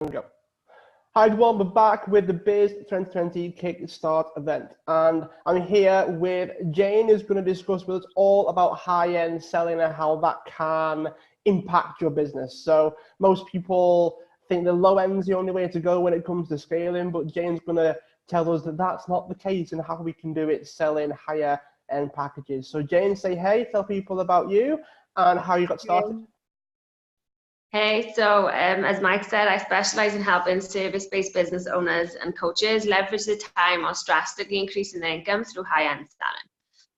Go. Hi everyone, we're back with the Biz 2020 Kickstart event, and I'm here with Jane, who's going to discuss with us all about high-end selling and how that can impact your business. So most people think the low end's the only way to go when it comes to scaling, but Jane's going to tell us that that's not the case and how we can do it selling higher end packages. So Jane, say hey, tell people about you and how you got started. Hey, so as Mike said, I specialize in helping service-based business owners and coaches leverage the time while drastically increasing their income through high-end selling.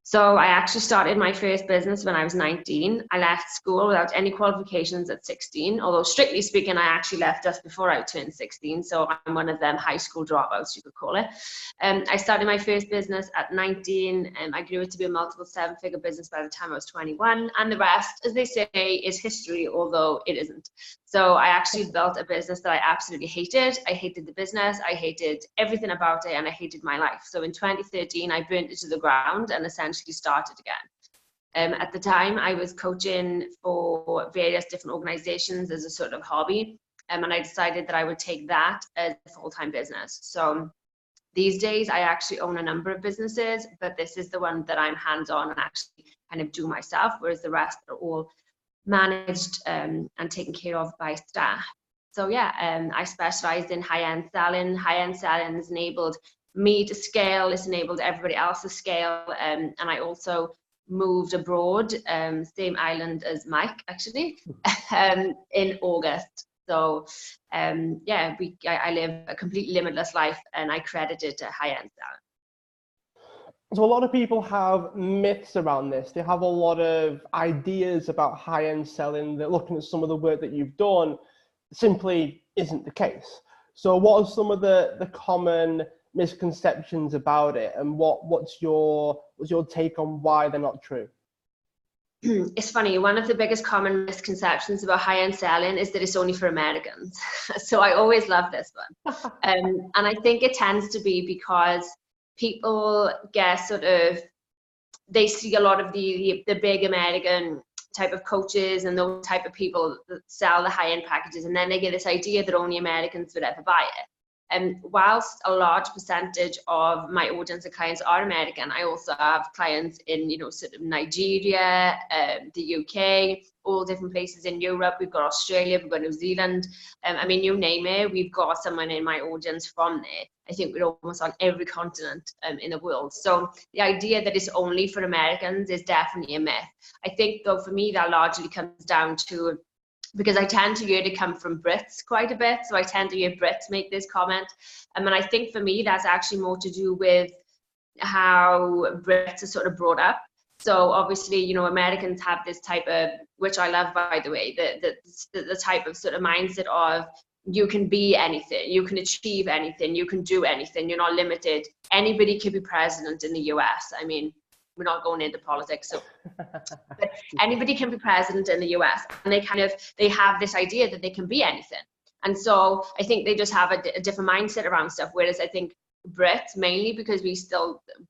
So I actually started my first business when I was 19. I left school without any qualifications at 16, although strictly speaking, I actually left just before I turned 16. So I'm one of them high school dropouts, you could call it. I started my first business at 19, and I grew it to be a multiple seven-figure business by the time I was 21. And the rest, as they say, is history, although it isn't. So I actually built a business that I absolutely hated. I hated the business, I hated everything about it, and I hated my life. So in 2013, I burnt it to the ground and essentially started again. At the time, I was coaching for various different organizations as a sort of hobby, and I decided that I would take that as a full-time business. So these days, I actually own a number of businesses, but this is the one that I'm hands-on and actually kind of do myself, whereas the rest are all managed and taken care of by staff. So yeah, I specialized in high-end selling. High-end selling has enabled me to scale, it's enabled everybody else to scale, and I also moved abroad, same island as Mike actually, in August. So yeah, I live a completely limitless life, and I credit it to high-end selling. So a lot of people have myths around this. They have a lot of ideas about high-end selling that, looking at some of the work that you've done, simply isn't the case. So what are some of the common misconceptions about it, and what's your take on why they're not true? It's funny, one of the biggest common misconceptions about high-end selling is that it's only for Americans. So I always love this one. And I think it tends to be because people get sort of, they see a lot of the big American type of coaches and those type of people that sell the high-end packages, and then they get this idea that only Americans would ever buy it. And whilst a large percentage of my audience and clients are American, I also have clients in, sort of Nigeria, the UK, all different places in Europe. We've got Australia, we've got New Zealand. I mean, you name it, we've got someone in my audience from there. I think we're almost on every continent in the world. So the idea that it's only for Americans is definitely a myth. I think, though, for me, that largely comes down to, because I tend to hear it come from Brits quite a bit. So I tend to hear Brits make this comment. And I think for me, that's actually more to do with how Brits are sort of brought up. So obviously, Americans have this type of, which I love, by the way, the type of sort of mindset of, you can be anything, you can achieve anything, you can do anything, you're not limited. Anybody can be president in the US. I mean, we're not going into politics, so but anybody can be president in the US, and they have this idea that they can be anything. And so I think they just have a different mindset around stuff, whereas I think Brits, mainly because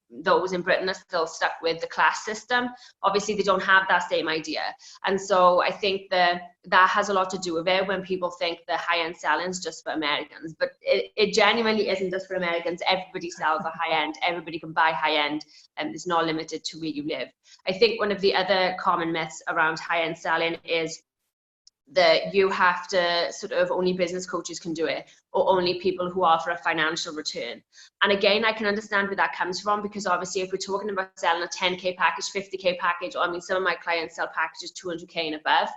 those in Britain are still stuck with the class system, obviously they don't have that same idea. And so I think that has a lot to do with it when people think the high-end selling is just for Americans, but it genuinely isn't just for Americans. Everybody sells a high-end, everybody can buy high-end, and it's not limited to where you live. I think one of the other common myths around high-end selling is that you have to sort of, only business coaches can do it, or only people who offer a financial return. And again, I can understand where that comes from, because obviously if we're talking about selling a 10K package, 50K package, or I mean, some of my clients sell packages 200K and above,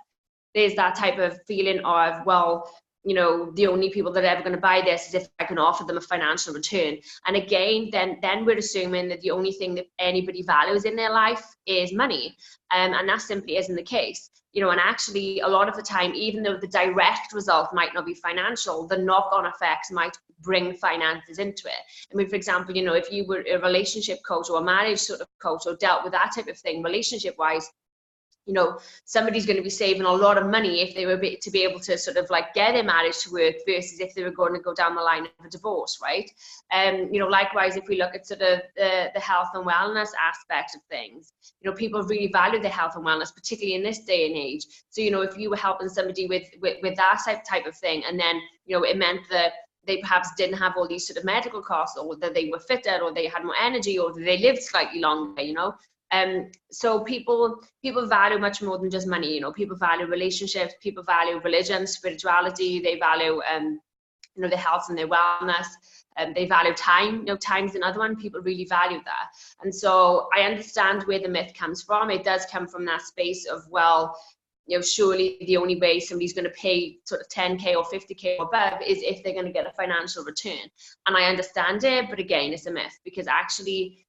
there's that type of feeling of, well, the only people that are ever going to buy this is if I can offer them a financial return. And again, then we're assuming that the only thing that anybody values in their life is money. And that simply isn't the case. And actually a lot of the time, even though the direct result might not be financial, the knock-on effects might bring finances into it. I mean, for example, if you were a relationship coach or a marriage sort of coach, or dealt with that type of thing relationship-wise, somebody's going to be saving a lot of money if they were to be able to sort of like get their marriage to work versus if they were going to go down the line of a divorce, right? Likewise, if we look at sort of the health and wellness aspect of things, people really value their health and wellness, particularly in this day and age. So, if you were helping somebody with that type of thing, and then, it meant that they perhaps didn't have all these sort of medical costs, or that they were fitter, or they had more energy, or that they lived slightly longer, so people value much more than just money. People value relationships, people value religion, spirituality, they value their health and their wellness, they value time. Time's another one. People really value that. And so I understand where the myth comes from. It does come from that space of, well, surely the only way somebody's going to pay sort of 10K or 50K or above is if they're going to get a financial return. And I understand it, but again, it's a myth, because actually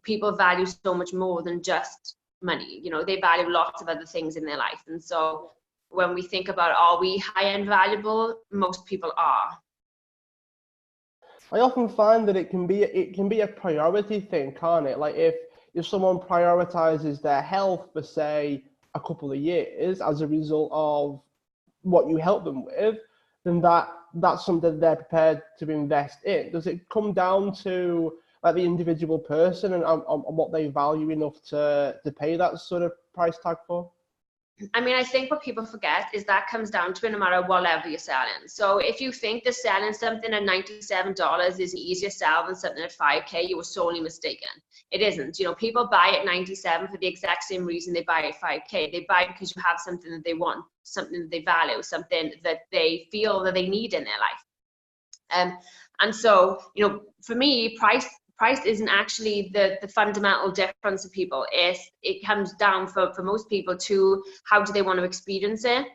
people value so much more than just money. They value lots of other things in their life. And so when we think about, are we high-end valuable, most people are. I often find that it can be a priority thing, can't it? Like if someone prioritizes their health for, say, a couple of years as a result of what you help them with, then that's something they're prepared to invest in. Does it come down to like the individual person and what they value enough to pay that sort of price tag for? I mean, I think what people forget is that comes down to it no matter what level you're selling. So if you think that selling something at $97 is an easier sell than something at 5K, you were sorely mistaken. It isn't. People buy at 97 for the exact same reason they buy at 5K. They buy because you have something that they want, something that they value, something that they feel that they need in their life. And so, for me, price isn't actually the fundamental difference of people. It comes down for most people to how do they want to experience it.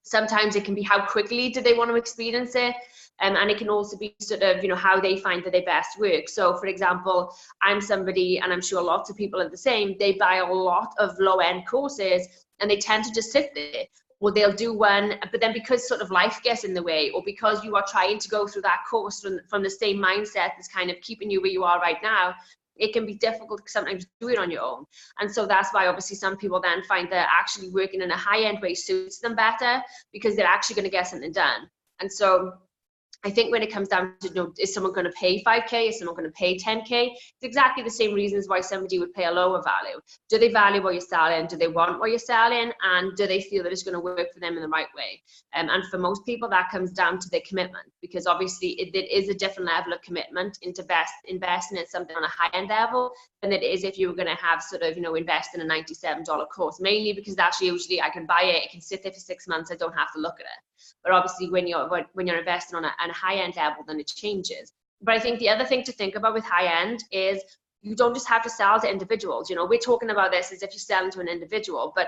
Sometimes it can be how quickly do they want to experience it. And it can also be sort of, how they find that they best work. So for example, I'm somebody, and I'm sure lots of people are the same, they buy a lot of low-end courses and they tend to just sit there. Or they'll do one, but then because sort of life gets in the way, or because you are trying to go through that course from the same mindset that's kind of keeping you where you are right now, it can be difficult sometimes to do it on your own. And so that's why obviously some people then find that actually working in a high-end way suits them better, because they're actually going to get something done. And so I think when it comes down to, is someone going to pay 5K? Is someone going to pay 10K? It's exactly the same reasons why somebody would pay a lower value. Do they value what you're selling? Do they want what you're selling? And do they feel that it's going to work for them in the right way? And for most people, that comes down to their commitment, because obviously it is a different level of commitment into investing in something on a high-end level than it is if you were going to have sort of, invest in a $97 course, mainly because that's usually I can buy it, it can sit there for 6 months, I don't have to look at it. But obviously when you're investing on a high-end level, then it changes. But I think the other thing to think about with high-end is you don't just have to sell to individuals. We're talking about this as if you're selling to an individual, but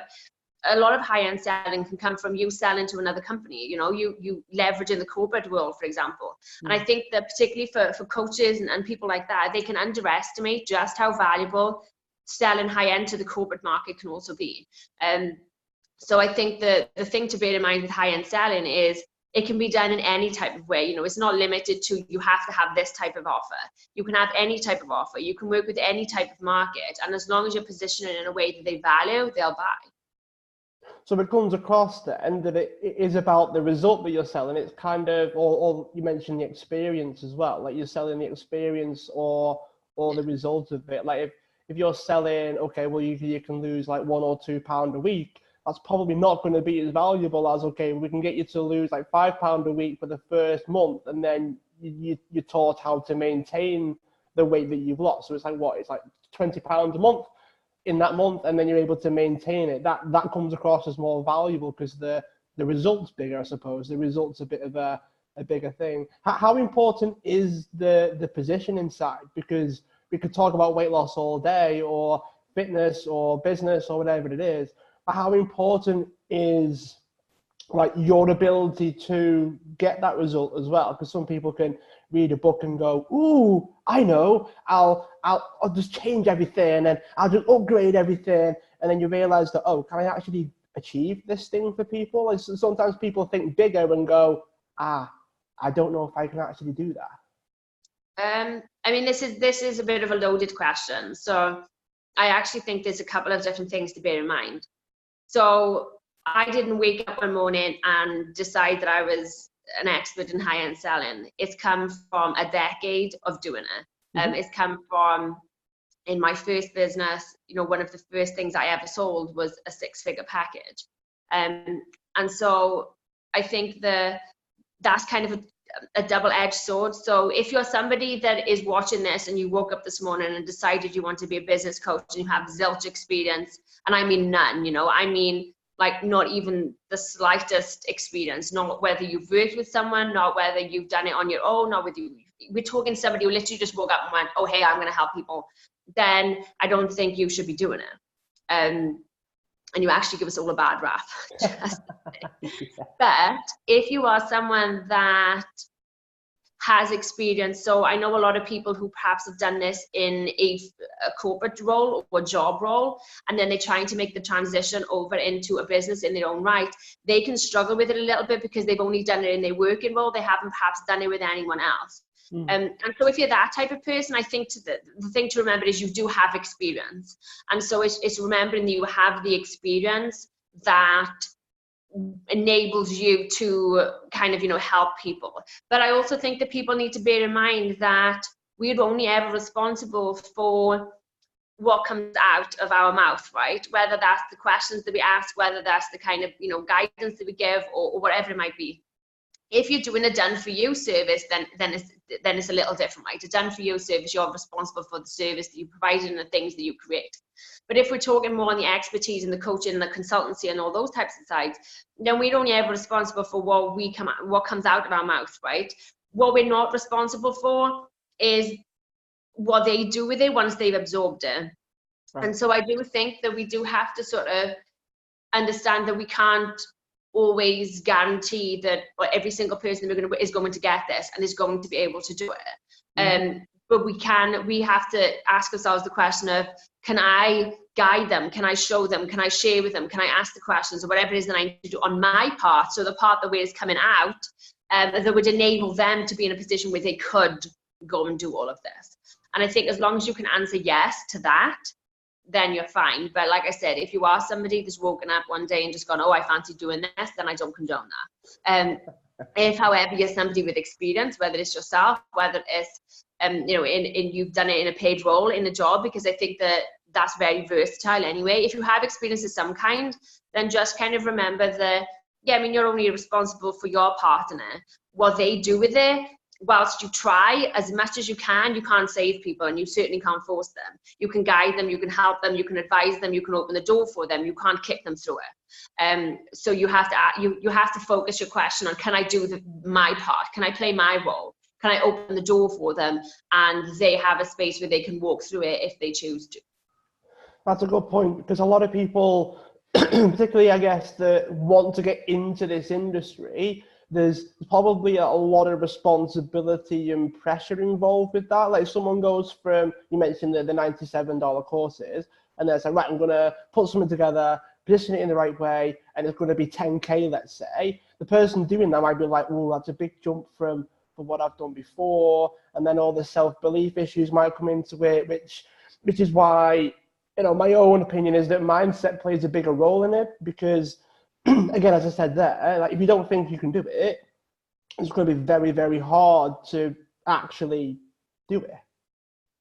a lot of high-end selling can come from you selling to another company. You leverage in the corporate world, for example. And I think that particularly for coaches and people like that, they can underestimate just how valuable selling high-end to the corporate market can also be. So I think the thing to bear in mind with high-end selling is it can be done in any type of way. It's not limited to you have to have this type of offer. You can have any type of offer. You can work with any type of market. And as long as you're positioning it in a way that they value, they'll buy. So it comes across then that it is about the result that you're selling. It's kind of, or you mentioned the experience as well. Like you're selling the experience or the result of it. Like if you're selling, okay, well you can lose like £1 or £2 a week. That's probably not going to be as valuable as, okay, we can get you to lose like £5 a week for the first month, and then you're taught how to maintain the weight that you've lost. So it's like what? It's like £20 a month in that month, and then you're able to maintain it. That comes across as more valuable because the result's bigger, I suppose. The result's a bit of a bigger thing. How important is the position inside? Because we could talk about weight loss all day, or fitness, or business, or whatever it is. But how important is like your ability to get that result as well? Because some people can read a book and go, "Ooh, I know, I'll just change everything and I'll just upgrade everything," and then you realize that, oh, can I actually achieve this thing for people? Like sometimes people think bigger and go, I don't know if I can actually do that. I mean, this is a bit of a loaded question. So I actually think there's a couple of different things to bear in mind. So I didn't wake up one morning and decide that I was an expert in high-end selling. It's come from a decade of doing it. It's come from, in my first business, one of the first things I ever sold was a 6-figure package. And so I think that's kind of a double-edged sword. So if you're somebody that is watching this and you woke up this morning and decided you want to be a business coach and you have zilch experience, and I mean none, I mean like not even the slightest experience, not whether you've worked with someone, not whether you've done it on your own, not whether we're talking somebody who literally just woke up and went, oh, hey, I'm going to help people, then I don't think you should be doing it. And you actually give us all a bad rap. But if you are someone that has experience, so I know a lot of people who perhaps have done this in a corporate role or job role, and then they're trying to make the transition over into a business in their own right, they can struggle with it a little bit because they've only done it in their working role. They haven't perhaps done it with anyone else. And so if you're that type of person, I think the thing to remember is you do have experience. And so it's remembering that you have the experience that enables you to kind of, help people. But I also think that people need to bear in mind that we're only ever responsible for what comes out of our mouth, right? Whether that's the questions that we ask, whether that's the kind of, guidance that we give, or whatever it might be. If you're doing a done-for-you service, then it's a little different, right? A done-for-you service, you're responsible for the service that you provide and the things that you create. But if we're talking more on the expertise and the coaching and the consultancy and all those types of sides, then we're only ever responsible for what comes out of our mouth, right? What we're not responsible for is what they do with it once they've absorbed it. Right. And so I do think that we do have to sort of understand that we can't always guarantee that every single person is going to get this and is going to be able to do it. But we have to ask ourselves the question of, can I guide them? Can I show them? Can I share with them? Can I ask the questions or whatever it is that I need to do on my part? So the part that is coming out, that would enable them to be in a position where they could go and do all of this. And I think as long as you can answer yes to that, then you're fine. But like I said, if you are somebody that's woken up one day and just gone, oh, I fancy doing this, then I don't condone that. If, however, you're somebody with experience, whether it's yourself, whether it's, you've done it in a paid role in a job, because I think that that's very versatile anyway. If you have experience of some kind, then just kind of remember that, you're only responsible for your part in it. What they do with it, whilst you try as much as you can't save people, and you certainly can't force them. You can guide them, you can help them, you can advise them, you can open the door for them. You can't kick them through it. So you have to focus your question on, can I do my part? Can I play my role? Can I open the door for them and they have a space where they can walk through it if they choose to? That's a good point, because a lot of people, particularly I guess, that want to get into this industry, there's probably a lot of responsibility and pressure involved with that. Like, someone goes from, you mentioned the $97 courses, and they're like, right, I'm going to put something together, position it in the right way, and it's going to be 10K, let's say. The person doing that might be like, oh, that's a big jump from what I've done before. And then all the self-belief issues might come into it, which is why, my own opinion is that mindset plays a bigger role in it, because again, as I said there, like, if you don't think you can do it, it's going to be very, very hard to actually do it.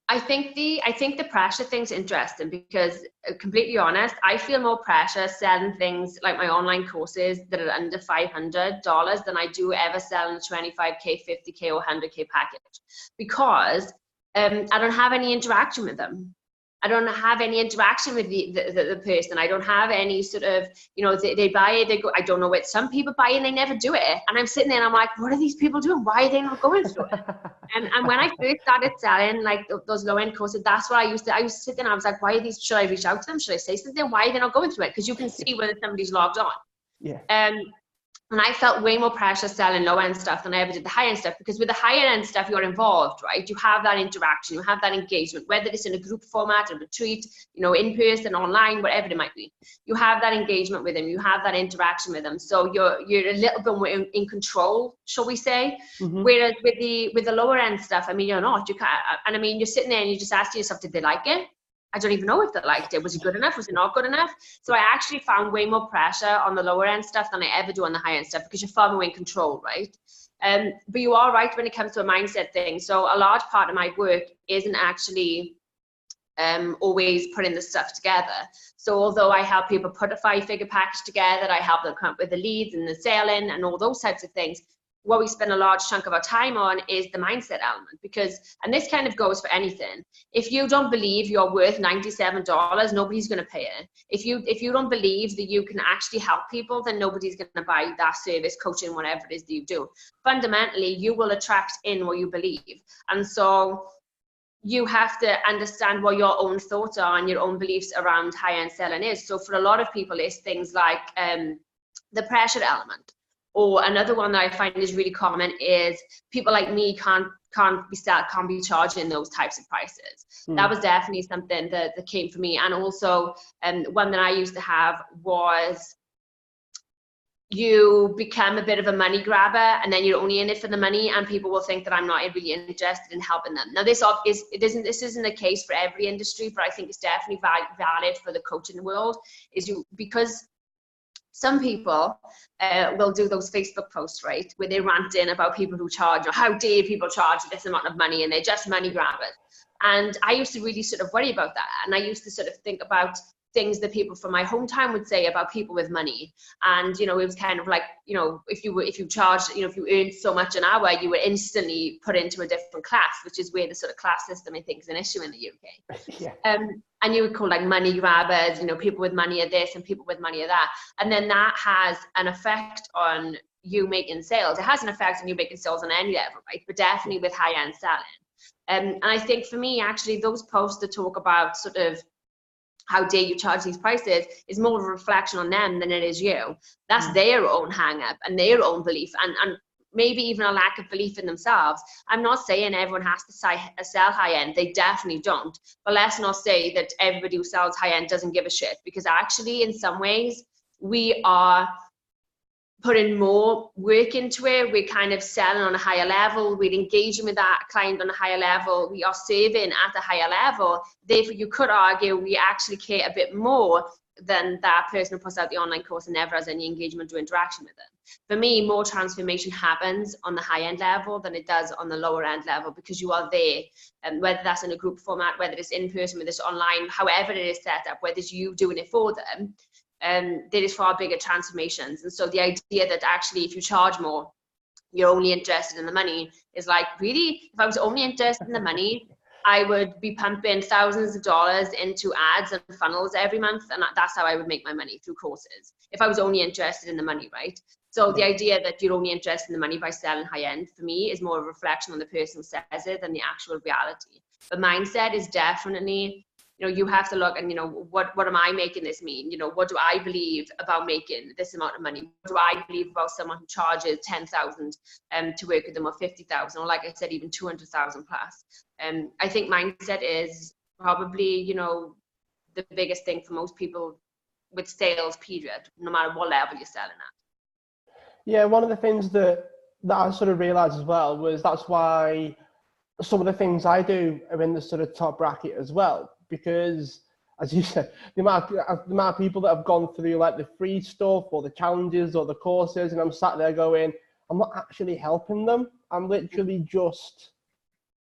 I think the pressure thing's interesting, because, completely honest, I feel more pressure selling things like my online courses that are under $500 than I do ever selling a 25K, 50K, or 100K package, because I don't have any interaction with them. I don't have any interaction with the person. I don't have any sort of, they buy it, they go, I don't know what, some people buy it and they never do it. And I'm sitting there and I'm like, what are these people doing? Why are they not going through it? And when I first started selling like those low end courses, that's what I used to sit there and I was like, why are these, should I reach out to them? Should I say something? Why are they not going through it? Because you can see whether somebody's logged on. Yeah. And I felt way more pressure selling low-end stuff than I ever did the high-end stuff, because with the higher-end stuff, you're involved, right? You have that interaction, you have that engagement, whether it's in a group format, a retreat, in person, online, whatever it might be. You have that engagement with them, you have that interaction with them. So you're a little bit more in control, shall we say? Mm-hmm. Whereas with the lower-end stuff, you're not. You can't, and you're sitting there and you're just asking yourself, did they like it? I don't even know if they liked it. Was it good enough? Was it not good enough? So I actually found way more pressure on the lower end stuff than I ever do on the high end stuff, because you're far more in control, right? But you are right when it comes to a mindset thing. So a large part of my work isn't actually always putting the stuff together. So although I help people put a 5-figure package together, I help them come up with the leads and the selling and all those types of things, what we spend a large chunk of our time on is the mindset element. Because, and this kind of goes for anything, if you don't believe you're worth $97, nobody's going to pay it. If you don't believe that you can actually help people, then nobody's going to buy that service, coaching, whatever it is that you do. Fundamentally, you will attract in what you believe. And so you have to understand what your own thoughts are and your own beliefs around high-end selling is. So for a lot of people, it's things like the pressure element. Or another one that I find is really common is people like me can't be charging those types of prices. That was definitely something that came for me. And also one that I used to have was, you become a bit of a money grabber, and then you're only in it for the money, and people will think that I'm not really interested in helping them. Now this isn't the case for every industry, but I think it's definitely valid for the coaching world, because some people will do those Facebook posts, right, where they rant in about people who charge, or how dare people charge this amount of money, and they're just money grabbers. And I used to really sort of worry about that, and I used to sort of think about things that people from my hometown would say about people with money. And it was kind of like, if you charged, if you earned so much an hour, you were instantly put into a different class, which is where the sort of class system, I think, is an issue in the UK. Yeah. And you would call like money grabbers, people with money are this and people with money are that. And then that has an effect on you making sales. It has an effect on you making sales on any level, right? But definitely with high-end selling. And I think for me, actually, those posts that talk about sort of how dare you charge these prices is more of a reflection on them than it is you. That's their own hang up and their own belief, and maybe even a lack of belief in themselves. I'm not saying everyone has to sell high end. They definitely don't. But let's not say that everybody who sells high end doesn't give a shit, because actually in some ways we are putting more work into it. We're kind of selling on a higher level. We're engaging with that client on a higher level. We are saving at a higher level. Therefore, you could argue we actually care a bit more than that person who puts out the online course and never has any engagement or interaction with it. For me, more transformation happens on the high end level than it does on the lower end level, because you are there, and whether that's in a group format, whether it's in person, whether it's online, however it is set up, whether it's you doing it for them, there is far bigger transformations. And so the idea that actually if you charge more, you're only interested in the money is like, really? If I was only interested in the money, I would be pumping thousands of dollars into ads and funnels every month, and that's how I would make my money, through courses, if I was only interested in the money, right? So the idea that you're only interested in the money by selling high end, for me, is more a reflection on the person who says it than the actual reality. But mindset is definitely, you have to look and, what am I making this mean? What do I believe about making this amount of money? What do I believe about someone who charges 10,000 to work with them, or 50,000, or like I said, even 200,000 plus? I think mindset is probably, the biggest thing for most people with sales, period, no matter what level you're selling at. Yeah, one of the things that I sort of realized as well was that's why some of the things I do are in the sort of top bracket as well, because as you said, the amount of people that have gone through like the free stuff or the challenges or the courses, and I'm sat there going, I'm not actually helping them. I'm literally just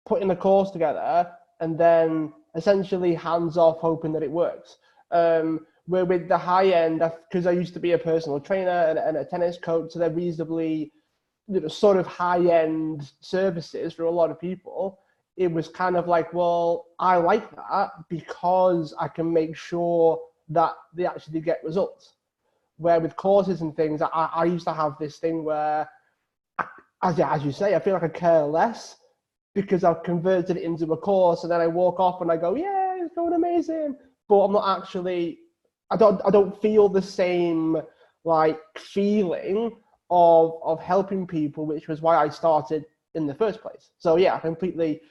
putting the course together and then essentially hands off, hoping that it works. Where with the high end, because I used to be a personal trainer and a tennis coach, so they're reasonably sort of high-end services for a lot of people. It was kind of like, well, I like that because I can make sure that they actually get results. Where with courses and things, I used to have this thing where, as you say, I feel like I care less because I've converted it into a course, and then I walk off and I go, yeah, it's going amazing. But I'm not actually, I don't feel the same like feeling of helping people, which was why I started in the first place. So yeah, I completely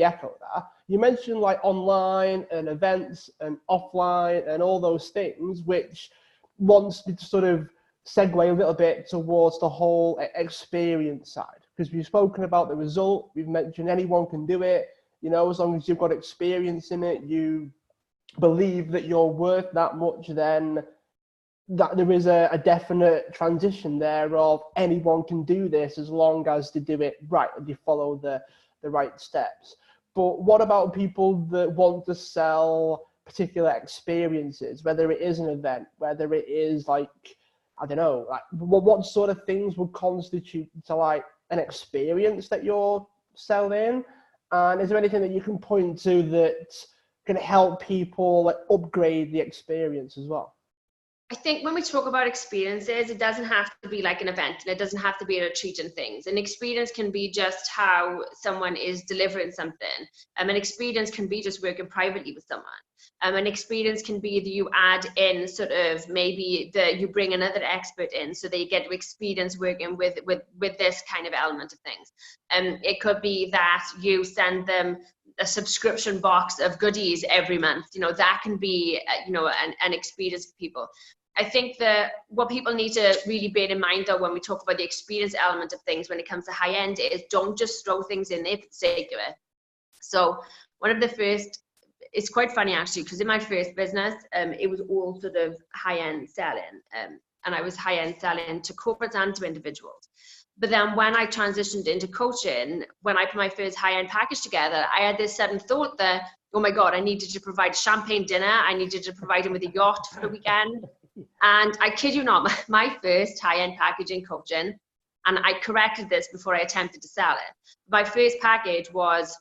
echo that. You mentioned like online and events and offline and all those things, which wants me to sort of segue a little bit towards the whole experience side, because we've spoken about the result. We've mentioned anyone can do it, as long as you've got experience in it, you believe that you're worth that much, then that there is a definite transition there of anyone can do this as long as they do it right and they follow the right steps. But what about people that want to sell particular experiences, whether it is an event, whether it is like, I don't know, like what sort of things would constitute to like an experience that you're selling? And is there anything that you can point to that can help people like upgrade the experience as well? I think when we talk about experiences, it doesn't have to be like an event, and it doesn't have to be a retreat and things. An experience can be just how someone is delivering something. An experience can be just working privately with someone. An experience can be that you add in sort of maybe you bring another expert in so they get to experience working with this kind of element of things. It could be that you send them a subscription box of goodies every month. That can be an experience for people. I think that what people need to really bear in mind, though, when we talk about the experience element of things when it comes to high end, is don't just throw things in there for the sake of it. So one of the first, it's quite funny actually, because in my first business, it was all sort of high end selling, and I was high end selling to corporates and to individuals. But then when I transitioned into coaching, when I put my first high-end package together, I had this sudden thought that, oh my God, I needed to provide champagne dinner. I needed to provide him with a yacht for the weekend. And I kid you not, my first high-end package in coaching, and I corrected this before I attempted to sell it. My first package was,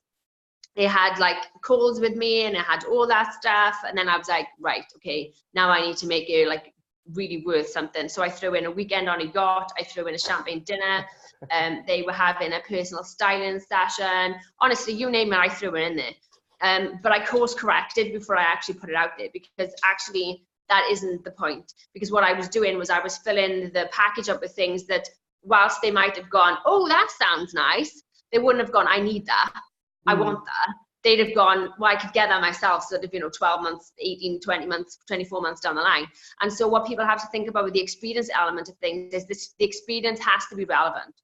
they had like calls with me and it had all that stuff. And then I was like, right, okay, now I need to make it like really worth something. So I threw in a weekend on a yacht, I threw in a champagne dinner, they were having a personal styling session. Honestly, you name it, I threw it in there. But I course corrected before I actually put it out there, because actually that isn't the point. Because what I was doing was I was filling the package up with things that, whilst they might have gone, oh, that sounds nice, they wouldn't have gone, I need that, I want that. They'd have gone, well, I could get that myself, sort of, 12 months, 18, 20 months, 24 months down the line. And so what people have to think about with the experience element of things is this: the experience has to be relevant.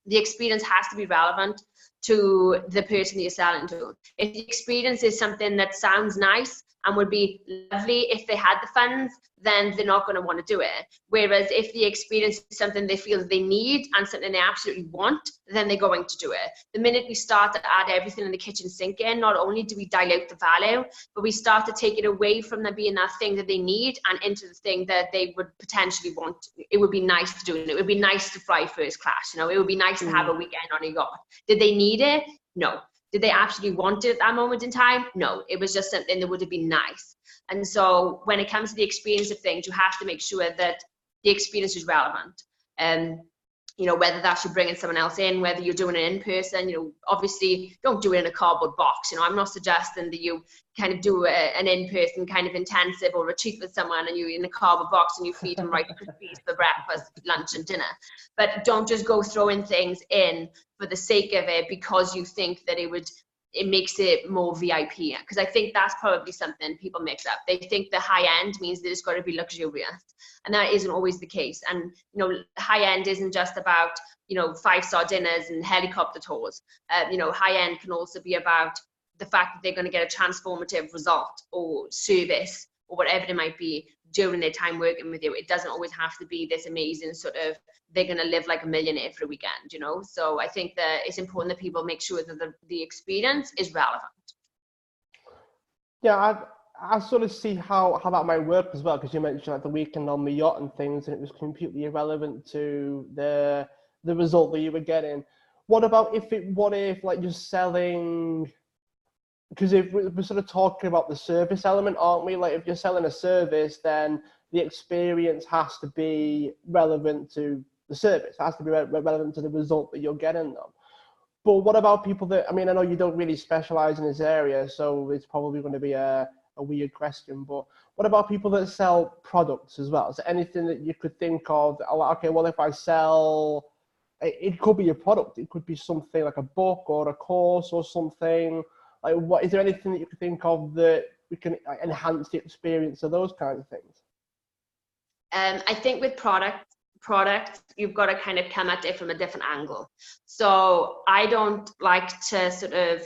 The experience has to be relevant to the person you're selling to. If the experience is something that sounds nice and would be lovely if they had the funds, then they're not going to want to do it. Whereas if the experience is something they feel they need and something they absolutely want, then they're going to do it. The minute we start to add everything in the kitchen sink in, not only do we dilute the value, but we start to take it away from them being that thing that they need and into the thing that they would potentially want. It would be nice to do it. It would be nice to fly first class. It would be nice to have a weekend on a yacht. Did they need it? No. Did they absolutely want it at that moment in time? No. It was just something that would have been nice. And so when it comes to the experience of things, you have to make sure that the experience is relevant. Whether that's you bringing someone else in, whether you're doing it in person, obviously don't do it in a cardboard box. I'm not suggesting that you kind of do an in-person kind of intensive or retreat with someone and you're in a cardboard box and you feed them Rice Krispies for breakfast, lunch and dinner. But don't just go throwing things in for the sake of it because you think that it makes it more VIP. Because I think that's probably something people mix up. They think the high end means that it's got to be luxurious. And that isn't always the case. And, high end isn't just about, 5-star dinners and helicopter tours. High end can also be about the fact that they're going to get a transformative result or service or whatever it might be during their time working with you. It doesn't always have to be this amazing sort of, they're going to live like a millionaire for a weekend, So I think that it's important that people make sure that the experience is relevant. Yeah, I sort of see how that might work as well, because you mentioned like the weekend on the yacht and things, and it was completely irrelevant to the result that you were getting. What if like you're selling, because if we're sort of talking about the service element, aren't we? Like if you're selling a service, then the experience has to be relevant to the service, it has to be relevant to the result that you're getting them. But what about people that, I know you don't really specialize in this area, so it's probably going to be a weird question, but what about people that sell products as well? Is there anything that you could think of, okay, well, if I sell, it could be a product, it could be something like a book or a course or something. Like, is there anything that you could think of that we can enhance the experience of those kinds of things? I think with products, you've got to kind of come at it from a different angle. So I don't like to sort of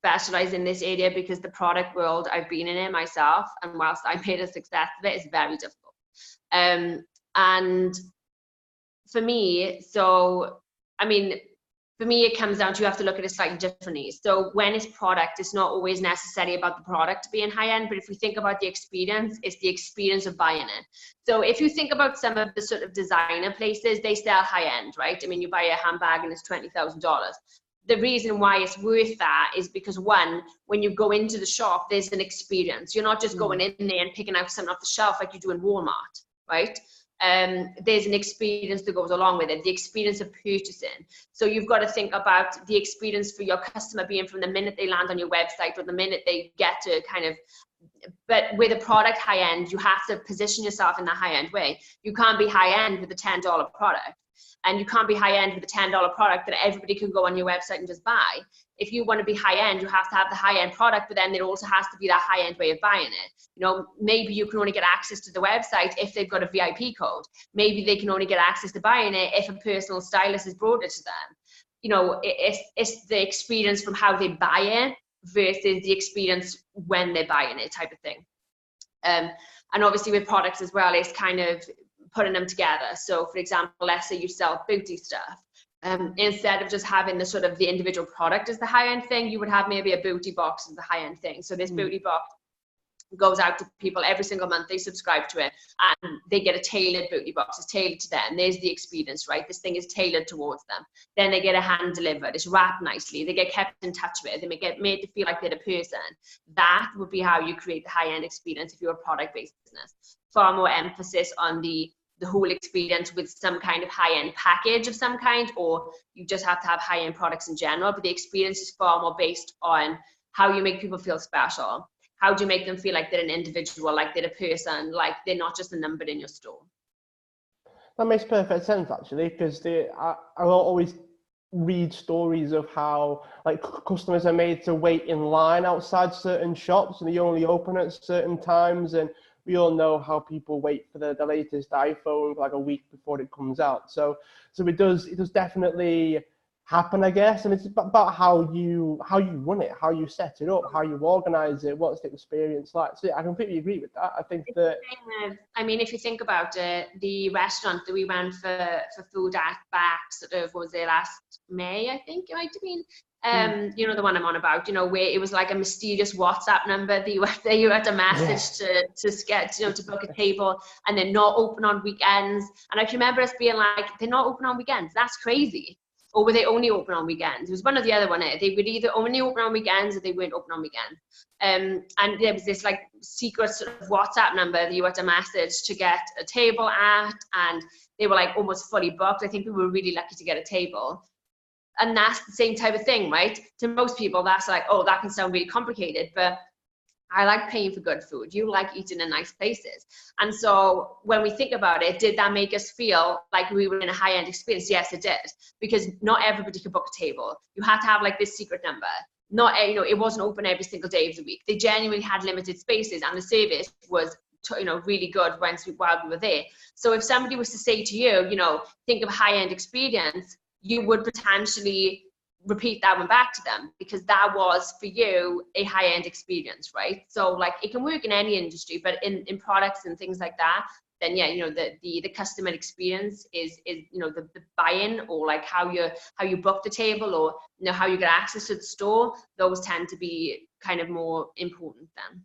specialize in this area because the product world, I've been in it myself, and whilst I made a success of it, it's very difficult. And for me, so I mean, for me, it comes down to, you have to look at it slightly differently. So when it's product, it's not always necessarily about the product being high end, but if we think about the experience, it's the experience of buying it. So if you think about some of the sort of designer places, they sell high end, right? I mean, you buy a handbag and it's $20,000. The reason why it's worth that is because, one, when you go into the shop, there's an experience. You're not just going in there and picking out something off the shelf like you do in Walmart, right? There's an experience that goes along with it, the experience of purchasing. So you've got to think about the experience for your customer being from the minute they land on your website or the minute they get to kind of, but with a product high end, you have to position yourself in that high end way. You can't be high end with a $10 product. And you can't be high end with a $10 product that everybody can go on your website and just buy. If you want to be high end, you have to have the high end product, but then there also has to be that high end way of buying it. You know, maybe you can only get access to the website if they've got a VIP code. Maybe they can only get access to buying it if a personal stylist has brought it to them. You know, it's the experience from how they buy it versus the experience when they're buying it type of thing. And obviously with products as well, it's kind of putting them together. So for example, let's say you sell beauty stuff. Instead of just having the sort of the individual product as the high-end thing, you would have maybe a beauty box as the high-end thing. So this beauty box goes out to people every single month. They subscribe to it and they get a tailored beauty box. It's tailored to them. There's the experience, right? This thing is tailored towards them. Then they get a hand delivered. It's wrapped nicely. They get kept in touch with. They get made to feel like they're a person. That would be how you create the high-end experience if you're a product-based business. Far more emphasis on the whole experience with some kind of high-end package of some kind, or you just have to have high-end products in general. But the experience is far more based on how you make people feel special. How do you make them feel like they're an individual, like they're a person, like they're not just a number in your store? That makes perfect sense, actually, because I will always read stories of how like customers are made to wait in line outside certain shops and they only open at certain times, and we all know how people wait for the latest iPhone like a week before it comes out. So it does definitely happen, I guess, and it's about how you run it, how you set it up, how you organize it, what's the experience like. So yeah, I completely agree with that. I think that, I mean, if you think about it, the restaurant that we went for food at back sort of, was it last May, I think it might have been. You know, the one I'm on about, you know, where it was like a mysterious WhatsApp number that you had a message to get, you know, to book a table, and they're not open on weekends. And I can remember us being like, they're not open on weekends. That's crazy. Or were they only open on weekends? It was one or the other one. They would either only open on weekends or they weren't open on weekends. And there was this like secret sort of WhatsApp number that you had to message to get a table at, and they were like almost fully booked. I think we were really lucky to get a table. And that's the same type of thing, right? To most people, that's like, oh, that can sound really complicated, but I like paying for good food. You like eating in nice places. And so when we think about it, did that make us feel like we were in a high-end experience? Yes, it did. Because not everybody could book a table. You had to have like this secret number. Not, you know, it wasn't open every single day of the week. They genuinely had limited spaces, and the service was, you know, really good while we were there. So if somebody was to say to you, you know, think of a high-end experience, you would potentially repeat that one back to them, because that was for you a high-end experience, right? So like it can work in any industry, but in products and things like that, then yeah, you know, the customer experience is you know, the buy-in, or like how you book the table, or you know, how you get access to the store. Those tend to be kind of more important then.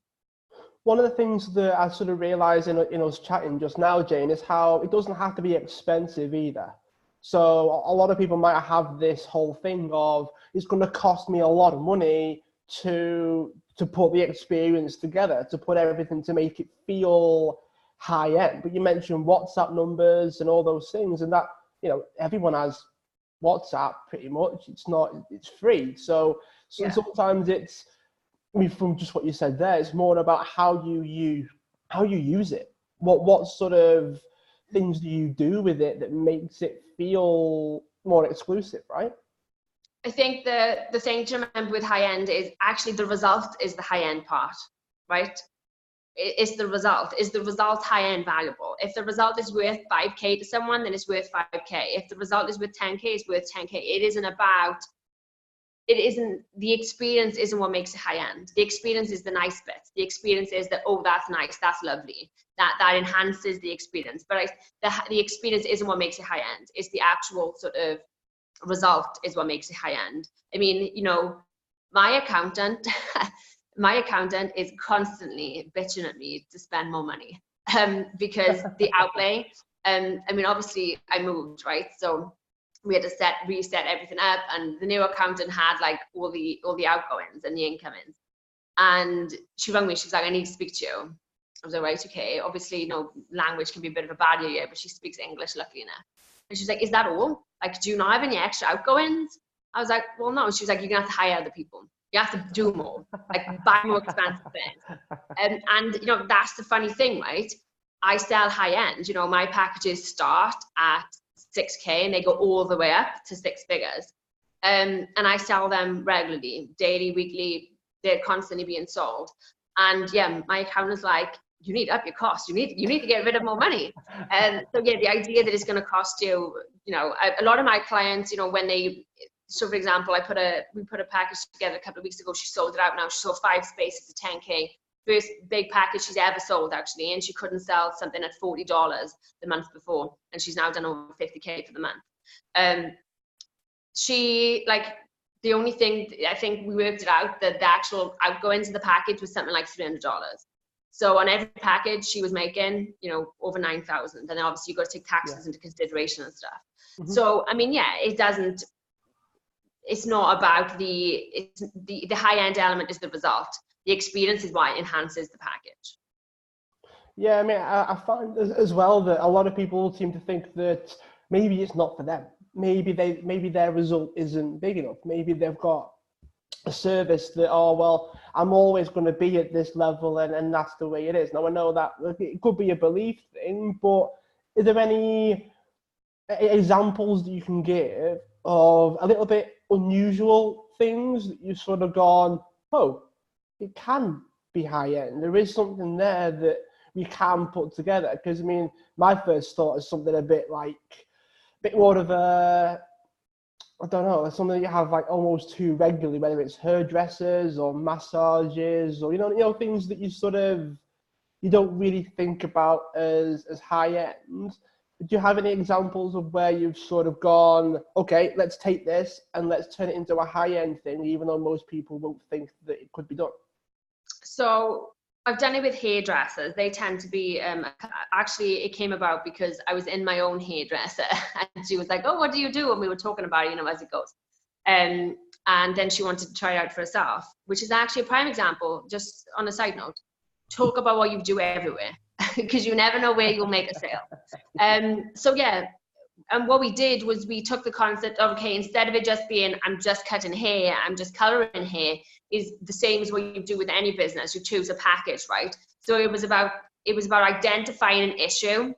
one of the things that I sort of realized in us chatting just now, Jane, is how it doesn't have to be expensive either. So a lot of people might have this whole thing of, it's going to cost me a lot of money to put the experience together, to put everything to make it feel high end. But you mentioned WhatsApp numbers and all those things, and that, you know, everyone has WhatsApp pretty much. It's free. So Yeah. sometimes it's, I mean, from just what you said there, it's more about how you use it. What sort of things do you do with it that makes it feel more exclusive, right? I think the thing to remember with high end is actually the result is the high end part, right? It's the result. Is the result high end valuable? If the result is worth 5K to someone, then it's worth 5K. If the result is worth 10K, it's worth 10K. It isn't about it isn't, the experience isn't what makes it high end. The experience is the nice bits. The experience is that, oh, that's nice, that's lovely. That enhances the experience. But the experience isn't what makes it high end. It's the actual sort of result is what makes it high end. I mean, you know, my accountant, my accountant is constantly bitching at me to spend more money because the outlay. I mean, obviously I moved, right? So we had to reset everything up, and the new accountant had like all the outgoings and the incomings. And she rang me, she was like, I need to speak to you. I was like, right, okay. Obviously, you know, language can be a bit of a barrier here, but she speaks English, luckily enough. And she's like, is that all? Like, do you not have any extra outgoings? I was like, well, no. She was like, you're gonna have to hire other people. You have to do more, like buy more expensive things. And you know, that's the funny thing, right? I sell high end. You know, my packages start at 6K and they go all the way up to 6 figures. And I sell them regularly, daily, weekly. They're constantly being sold. And yeah, my accountant's like, you need to up your cost. You need to get rid of more money. And so yeah, the idea that it's going to cost you, you know, a lot of my clients, you know, when they, so for example, we put a package together a couple of weeks ago. She sold it out now. She sold 5 spaces at 10K. First big package she's ever sold, actually, and she couldn't sell something at $40 the month before, and she's now done over 50K for the month. She, like, the only thing, I think we worked it out, that the actual outgoings of the package was something like $300. So on every package she was making, you know, over 9,000, and then obviously you've got to take taxes into consideration and stuff. So I mean, yeah, it's not about the high end element is the result. The experience is what enhances the package. Yeah, I mean, I find as well that a lot of people seem to think that maybe it's not for them. Maybe their result isn't big enough. Maybe they've got a service that, oh, well, I'm always going to be at this level and that's the way it is. Now, I know that it could be a belief thing, but is there any examples that you can give of a little bit unusual things that you've sort of gone, oh, it can be high end. There is something there that we can put together. Because I mean, my first thought is something a bit more of a, I don't know, something you have like almost too regularly, whether it's hairdressers or massages or you know things that you don't really think about as high end. Do you have any examples of where you've sort of gone, okay, let's take this and let's turn it into a high end thing, even though most people won't think that it could be done? So I've done it with hairdressers. They tend to be, actually it came about because I was in my own hairdresser and she was like, oh, what do you do? And we were talking about it, you know, as it goes. And then she wanted to try it out for herself, which is actually a prime example, just on a side note. Talk about what you do everywhere because you never know where you'll make a sale. So yeah, and what we did was we took the concept of, okay, instead of it just being, I'm just cutting hair, I'm just coloring hair, is the same as what you do with any business. You choose a package, right? So it was about identifying an issue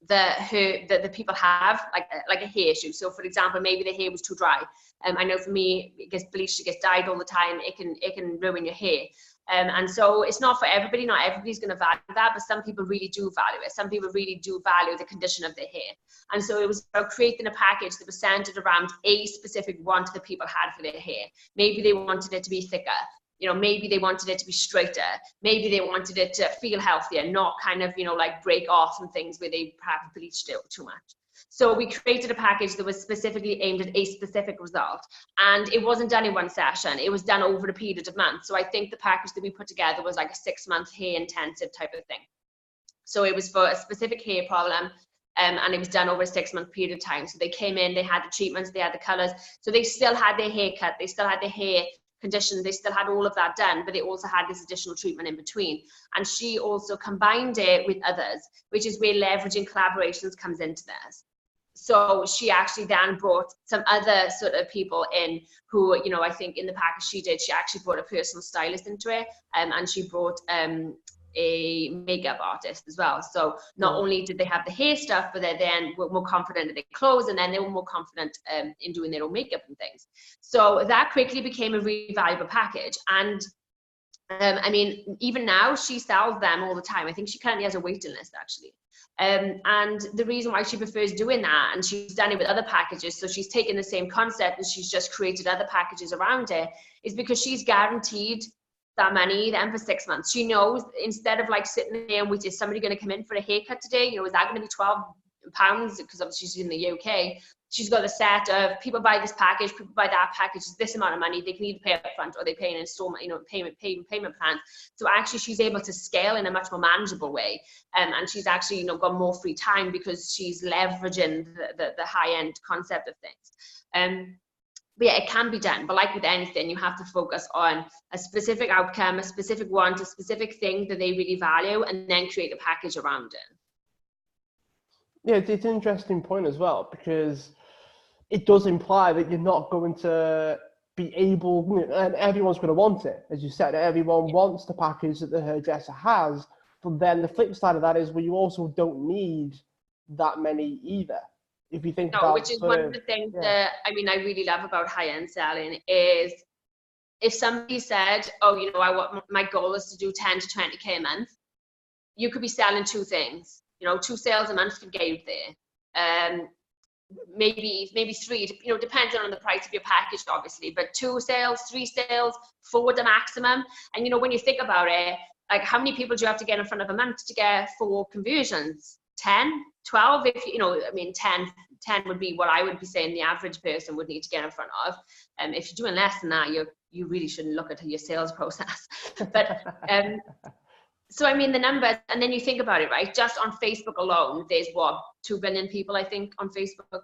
that the people have, like a hair issue. So for example, maybe the hair was too dry. I know for me, it gets bleached, it gets dyed all the time. It can ruin your hair. And so it's not for everybody. Not everybody's going to value that, but some people really do value it. Some people really do value the condition of their hair. And so it was about creating a package that was centered around a specific want that people had for their hair. Maybe they wanted it to be thicker. You know, maybe they wanted it to be straighter. Maybe they wanted it to feel healthier, not kind of, you know, like break off and things where they perhaps bleached it too much. So we created a package that was specifically aimed at a specific result. And it wasn't done in one session. It was done over a period of months. So I think the package that we put together was like a 6-month hair intensive type of thing. So it was for a specific hair problem. And it was done over a 6-month period of time. So they came in, they had the treatments, they had the colors. So they still had their hair cut. They still had their hair conditioned. They still had all of that done, but they also had this additional treatment in between. And she also combined it with others, which is where leveraging collaborations comes into this. So she actually then brought some other sort of people in who, you know, I think in the package she did, she actually brought a personal stylist into it, and she brought a makeup artist as well. So not only did they have the hair stuff, but they then were more confident in their clothes, and then they were more confident in doing their own makeup and things. So that quickly became a really valuable package. And I mean, even now she sells them all the time. I think she currently has a waiting list actually. And the reason why she prefers doing that, and she's done it with other packages, so she's taken the same concept and she's just created other packages around it, is because she's guaranteed that money then for 6 months. She knows, instead of like sitting there and waiting, is somebody going to come in for a haircut today? You know, is that going to be £12? Because obviously she's in the UK. She's got a set of people buy this package, people buy that package, it's this amount of money. They can either pay up front or they pay an installment, you know, payment plans. So actually she's able to scale in a much more manageable way. And she's actually, you know, got more free time because she's leveraging the high-end concept of things. But yeah, it can be done. But like with anything, you have to focus on a specific outcome, a specific want, a specific thing that they really value, and then create a package around it. Yeah, it's an interesting point as well, because it does imply that you're not going to be able, and everyone's going to want it. As you said, everyone wants the package that the hairdresser has, but then the flip side of that is, well, you also don't need that many either. If you think about, which is one of the things that, I mean, I really love about high-end selling is, if somebody said, oh, you know, my goal is to do 10 to 20K a month, you could be selling 2 things. You know, 2 sales a month could get you there. Maybe 3, you know, depending on the price of your package, obviously, but 2 sales, 3 sales, 4 the maximum. And, you know, when you think about it, like, how many people do you have to get in front of a month to get 4 conversions? 10, 12? If you know, I mean, 10 would be what I would be saying the average person would need to get in front of. If you're doing less than that, you really shouldn't look at your sales process. But so I mean, the numbers, and then you think about it, right? Just on Facebook alone, there's what, 2 billion people, I think, on Facebook.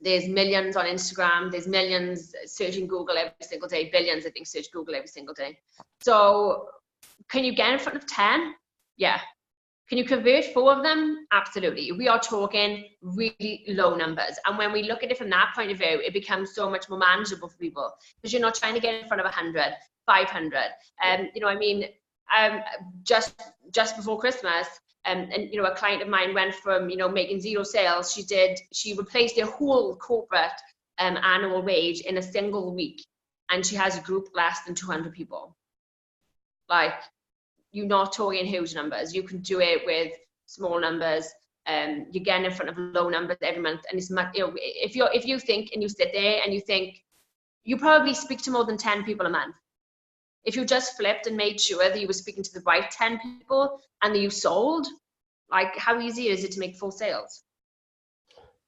There's millions on Instagram. There's millions searching Google every single day. Billions, I think, search Google every single day. So can you get in front of 10? Yeah. Can you convert 4 of them? Absolutely. We are talking really low numbers. And when we look at it from that point of view, it becomes so much more manageable for people, because you're not trying to get in front of 100, 500. You know, I mean, just before Christmas, and you know, a client of mine went from, you know, making 0 sales. She replaced their whole corporate annual wage in a single week, and she has a group less than 200 people. Like, you're not talking huge numbers. You can do it with small numbers. You're getting in front of low numbers every month, and it's, you know, if you think and you sit there and you think, you probably speak to more than 10 people a month. If you just flipped and made sure that you were speaking to the right 10 people and that you sold, like, how easy is it to make full sales?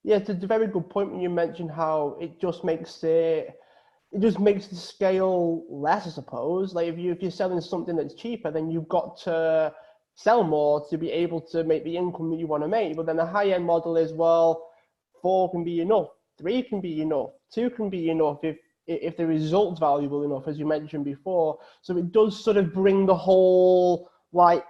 Yeah, it's a very good point when you mentioned how it just makes the scale less, I suppose. Like, if you're selling something that's cheaper, then you've got to sell more to be able to make the income that you want to make. But then the high-end model is, well, 4 can be enough, 3 can be enough, 2 can be enough if the result's valuable enough, as you mentioned before. So it does sort of bring the whole, like,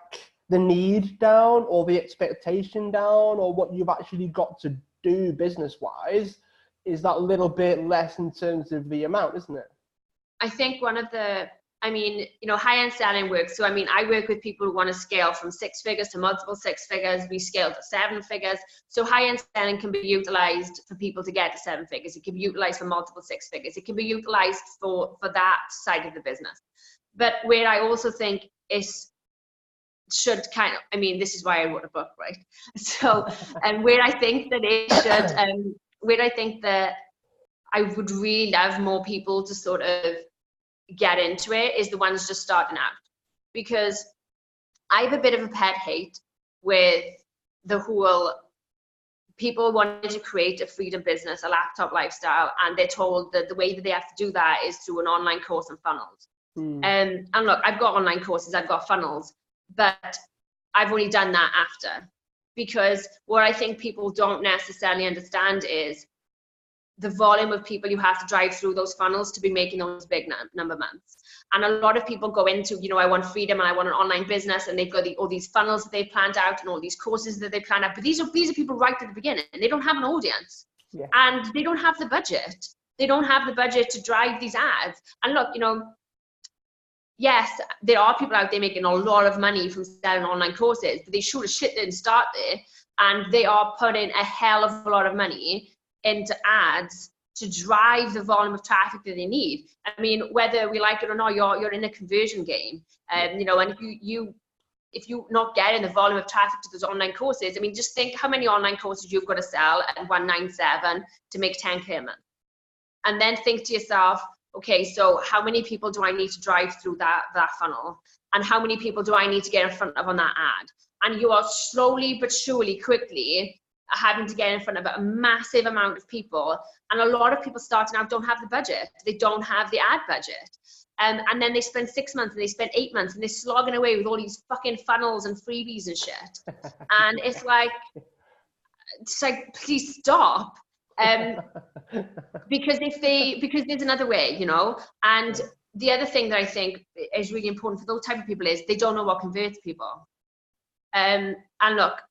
the need down, or the expectation down, or what you've actually got to do business-wise is that little bit less in terms of the amount, isn't it? I think I mean, you know, high-end selling works. So, I mean, I work with people who want to scale from 6 figures to multiple 6 figures. We scale to 7 figures. So high-end selling can be utilized for people to get to 7 figures. It can be utilized for multiple 6 figures. It can be utilized for that side of the business. But where I also think should kind of, I mean, this is why I wrote a book, right? So, and where I think that it should, where I think that I would really love more people to sort of get into it is the ones just starting out. Because I have a bit of a pet hate with the whole, people wanting to create a freedom business, a laptop lifestyle, and they're told that the way that they have to do that is through an online course and funnels. And look, I've got online courses, I've got funnels, but I've only done that after. Because what I think people don't necessarily understand is the volume of people you have to drive through those funnels to be making those big number months. And a lot of people go into, you know, I want freedom and I want an online business, and they've got all these funnels that they've planned out and all these courses that they planned out. But these are people right at the beginning, and they don't have an audience. Yeah. And they don't have the budget. They don't have the budget to drive these ads. And look, you know, yes, there are people out there making a lot of money from selling online courses, but they sure as shit didn't start there. And they are putting a hell of a lot of money into ads to drive the volume of traffic that they need. I mean, whether we like it or not, you're in a conversion game. You know, and if you're not getting the volume of traffic to those online courses, I mean, just think how many online courses you've got to sell at 197 to make 10K a month. And then think to yourself, okay, so how many people do I need to drive through that funnel? And how many people do I need to get in front of on that ad? And you are slowly but surely, quickly having to get in front of a massive amount of people. And a lot of people starting out don't have the budget. They don't have the ad budget. And then they spend 6 months and they spend 8 months and they're slogging away with all these fucking funnels and freebies and shit. And it's like, please stop. Because there's another way, you know. And the other thing that I think is really important for those type of people is they don't know what converts people. And look,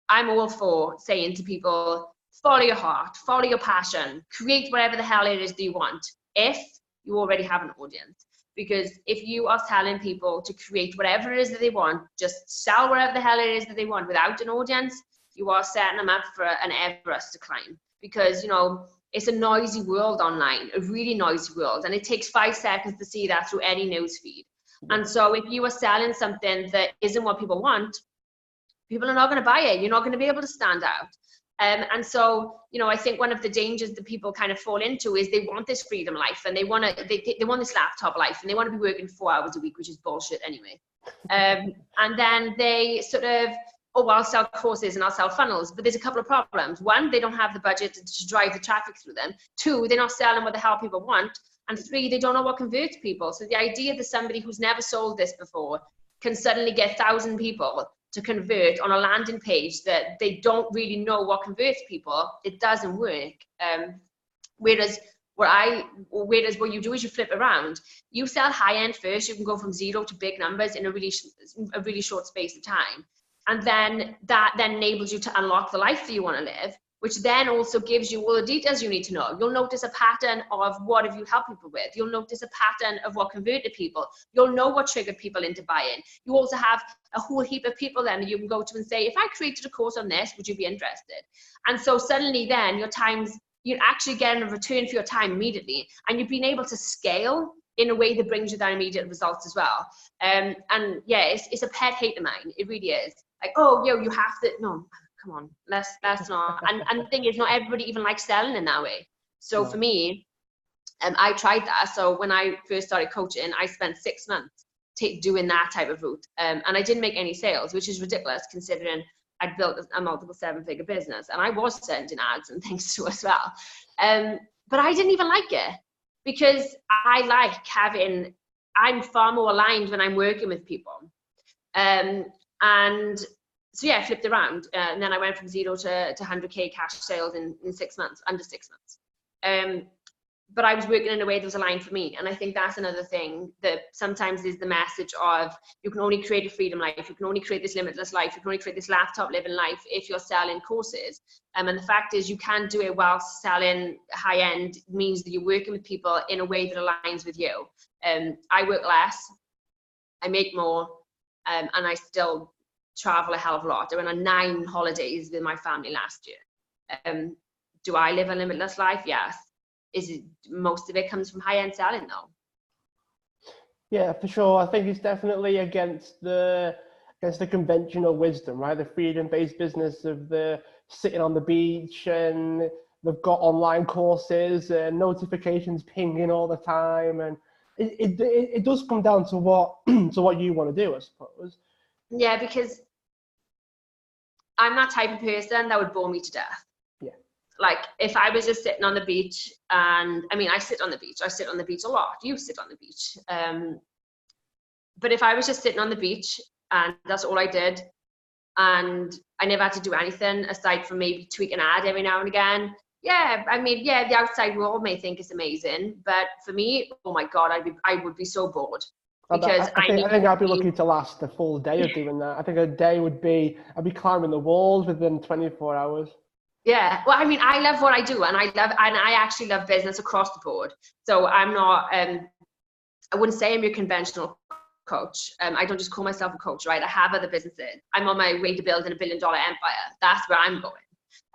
I'm all for saying to people, follow your heart, follow your passion, create whatever the hell it is that you want, if you already have an audience. Because if you are telling people to create whatever it is that they want, just sell whatever the hell it is that they want without an audience, you are setting them up for an Everest to climb. Because, you know, it's a noisy world online, a really noisy world. And it takes 5 seconds to see that through any news feed. And so if you are selling something that isn't what people want, people are not going to buy it. You're not going to be able to stand out. And so, you know, I think one of the dangers that people kind of fall into is they want this freedom life and they want this laptop life and they want to be working 4 hours a week, which is bullshit anyway. And then they sort of, oh, well, I'll sell courses and I'll sell funnels. But there's a couple of problems. One, they don't have the budget to drive the traffic through them. 2, they're not selling what the hell people want. And 3, they don't know what converts people. So the idea that somebody who's never sold this before can suddenly get 1,000 people to convert on a landing page that they don't really know what converts people, it doesn't work. Whereas what you do is you flip around. You sell high end first. You can go from 0 to big numbers in a really short space of time. And then that then enables you to unlock the life that you want to live, which then also gives you all the details you need to know. You'll notice a pattern of what have you helped people with. You'll notice a pattern of what converted people. You'll know what triggered people into buying. You also have a whole heap of people then that you can go to and say, if I created a course on this, would you be interested? And so suddenly then you're actually getting a return for your time immediately. And you've been able to scale in a way that brings you that immediate results as well. And yeah, it's a pet hate of mine. It really is. Like, oh, you have to, no, come on, let's not. And the thing is, not everybody even likes selling in that way. So for me, I tried that. So when I first started coaching, I spent 6 months doing that type of route. And I didn't make any sales, which is ridiculous considering I'd built a multiple 7-figure business and I was sending ads and things to as well. But I didn't even like it because I'm far more aligned when I'm working with people. And so yeah, I flipped around and then I went from 0 to 100K cash sales in 6 months, under 6 months. But I was working in a way that was aligned for me. And I think that's another thing that sometimes is the message of you can only create a freedom life. You can only create this limitless life. You can only create this laptop living life if you're selling courses. And the fact is you can't do it while selling high end means that you're working with people in a way that aligns with you. I work less, I make more, and I still travel a hell of a lot. I went on 9 holidays with my family last year. Do I live a limitless life? Yes. Most of it comes from high-end selling though? Yeah, for sure. I think it's definitely against the conventional wisdom, right? The freedom-based business of the sitting on the beach and they've got online courses and notifications pinging all the time, and it does come down to what you want to do, I suppose. Yeah, because I'm that type of person that would bore me to death. Yeah. Like if I was just sitting on the beach, and I mean, I sit on the beach a lot. You sit on the beach. But if I was just sitting on the beach and that's all I did, and I never had to do anything aside from maybe tweak an ad every now and again. Yeah, I mean, yeah, the outside world may think it's amazing, but for me, oh my God, I would be so bored. Because I think I'd be looking to last a full day of doing that. I think a day I'd be climbing the walls within 24 hours. Yeah, well, I mean, I love what I do, and I actually love business across the board. So I'm not, I wouldn't say I'm your conventional coach. I don't just call myself a coach, right? I have other businesses. I'm on my way to building $1 billion empire. That's where I'm going.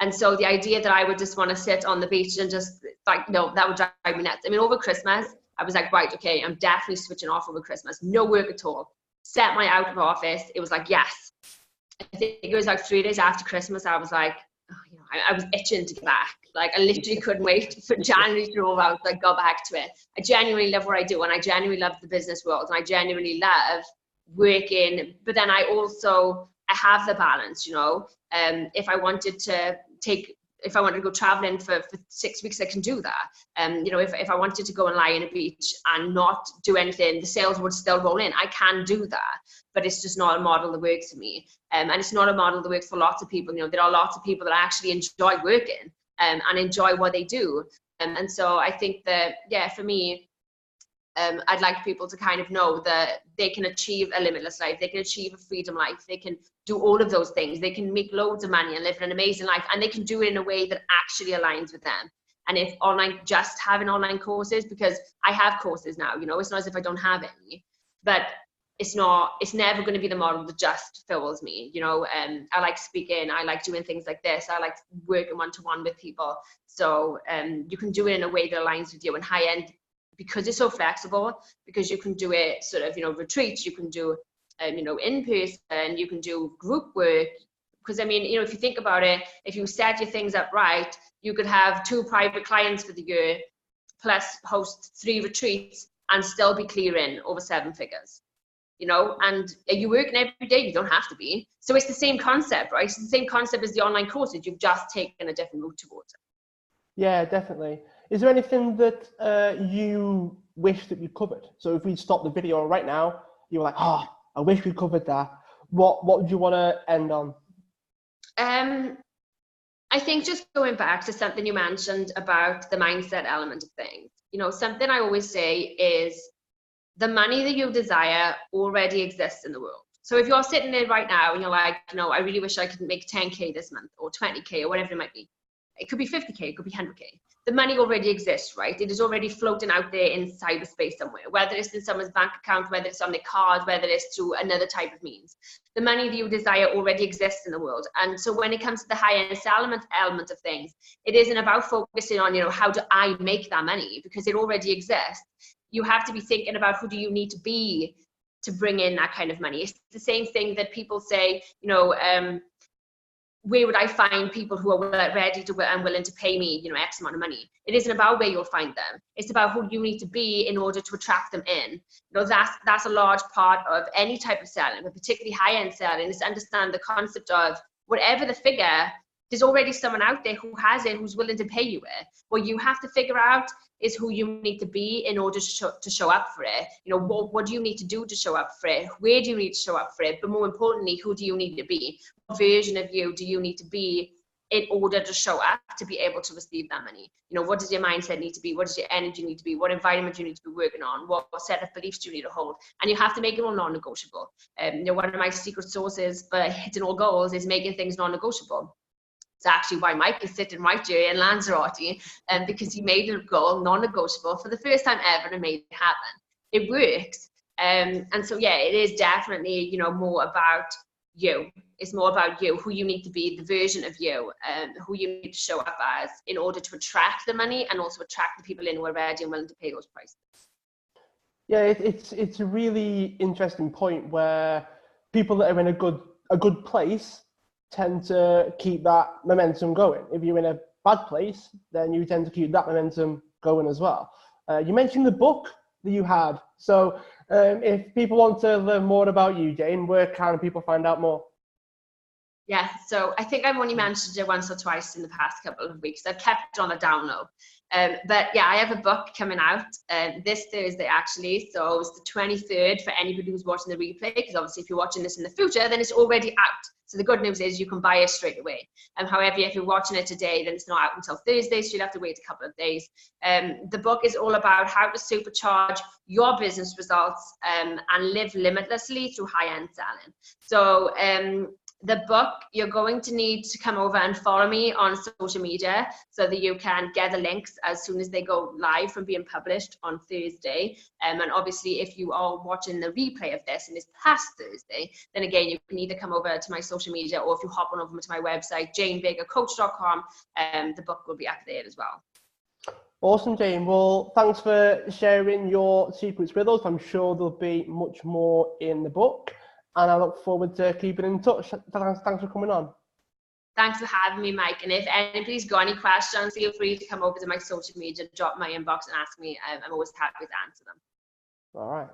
And so the idea that I would just want to sit on the beach and just like, no, that would drive me nuts. I mean, over Christmas, I was like, right, okay, I'm definitely switching off over Christmas. No work at all. Set my out of office. It was like, yes. I think it was like 3 days after Christmas, I was like, oh, you know, I was itching to get back. Like, I literally couldn't wait for January to roll out, like, go back to it. I genuinely love what I do, and I genuinely love the business world, and I genuinely love working. But then I have the balance, you know. If I wanted to go traveling for 6 weeks, I can do that. You know, if I wanted to go and lie on a beach and not do anything, the sales would still roll in. I can do that, but it's just not a model that works for me. And it's not a model that works for lots of people. You know, there are lots of people that actually enjoy working and enjoy what they do. And so I think that, yeah, for me, I'd like people to kind of know that they can achieve a limitless life. They can achieve a freedom life. They can do all of those things. They can make loads of money and live an amazing life, and they can do it in a way that actually aligns with them. And if just having online courses, because I have courses now, you know, it's not as if I don't have any, but it's never going to be the model that just fills me, you know. I like speaking, I like doing things like this, I like working one-to-one with people. So you can do it in a way that aligns with you. And HighEnd, because it's so flexible, because you can do it sort of, you know, retreats, you can do, you know, in person, you can do group work. Because I mean, you know, if you think about it, if you set your things up right, you could have 2 private clients for the year, plus host 3 retreats, and still be clearing over 7 figures, you know. And you're working every day, you don't have to be. So it's the same concept, right? It's the same concept as the online courses. You've just taken a different route towards it. Yeah, definitely. Is there anything that you wish that you covered? So if we stop the video right now, you were like, oh, I wish we covered that. What would you want to end on? I think just going back to something you mentioned about the mindset element of things. You know, something I always say is the money that you desire already exists in the world. So if you're sitting there right now and you're like, you know, I really wish I could make 10K this month, or 20K, or whatever it might be. It could be 50K, it could be 100K. The money already exists, right? It is already floating out there in cyberspace somewhere, whether it's in someone's bank account, whether it's on their card, whether it's through another type of means. The money that you desire already exists in the world. And so when it comes to the high-end element of things, it isn't about focusing on, you know, how do I make that money? Because it already exists. You have to be thinking about who do you need to be to bring in that kind of money. It's the same thing that people say, you know, where would I find people who are ready to and willing to pay me, you know, X amount of money? It isn't about where you'll find them. It's about who you need to be in order to attract them in. You know, that's a large part of any type of selling, but particularly high-end selling, is to understand the concept of whatever the figure, there's already someone out there who has it, who's willing to pay you it. What you have to figure out is who you need to be in order to show up for it. You know, what do you need to do to show up for it? Where do you need to show up for it? But more importantly, who do you need to be? What version of you do you need to be in order to show up to be able to receive that money? You know, what does your mindset need to be? What does your energy need to be? What environment do you need to be working on? What set of beliefs do you need to hold? And you have to make it all non-negotiable. You know, one of my secret sources for hitting all goals is making things non-negotiable. It's actually why Mike is sitting right here in Lanzarote, because he made a goal non-negotiable for the first time ever and made it happen. It works. And so, yeah, it is definitely, you know, more about you. It's more about you, who you need to be, the version of you, who you need to show up as in order to attract the money and also attract the people in who are ready and willing to pay those prices. Yeah, it's a really interesting point where people that are in a good place tend to keep that momentum going. If you're in a bad place, then you tend to keep that momentum going as well. You mentioned the book that you had. So if people want to learn more about you, Jane, where can people find out more? Yeah, so I think I've only mentioned it once or twice in the past couple of weeks. I've kept it on a down low. But yeah, I have a book coming out this Thursday, actually. So it's the 23rd for anybody who's watching the replay, because obviously if you're watching this in the future, then it's already out. So the good news is you can buy it straight away. However, if you're watching it today, then it's not out until Thursday, so you'll have to wait a couple of days. The book is all about how to supercharge your business results and live limitlessly through high-end selling. So The book, you're going to need to come over and follow me on social media so that you can get the links as soon as they go live from being published on Thursday. And obviously, if you are watching the replay of this and it's past Thursday, then again, you can either come over to my social media, or if you hop on over to my website, janebakercoach.com, the book will be up there as well. Awesome, Jane. Well, thanks for sharing your secrets with us. I'm sure there'll be much more in the book, and I look forward to keeping in touch. Thanks for coming on. Thanks for having me, Mike. And if anybody's got any questions, feel free to come over to my social media, drop my inbox and ask me. I'm always happy to answer them. All right.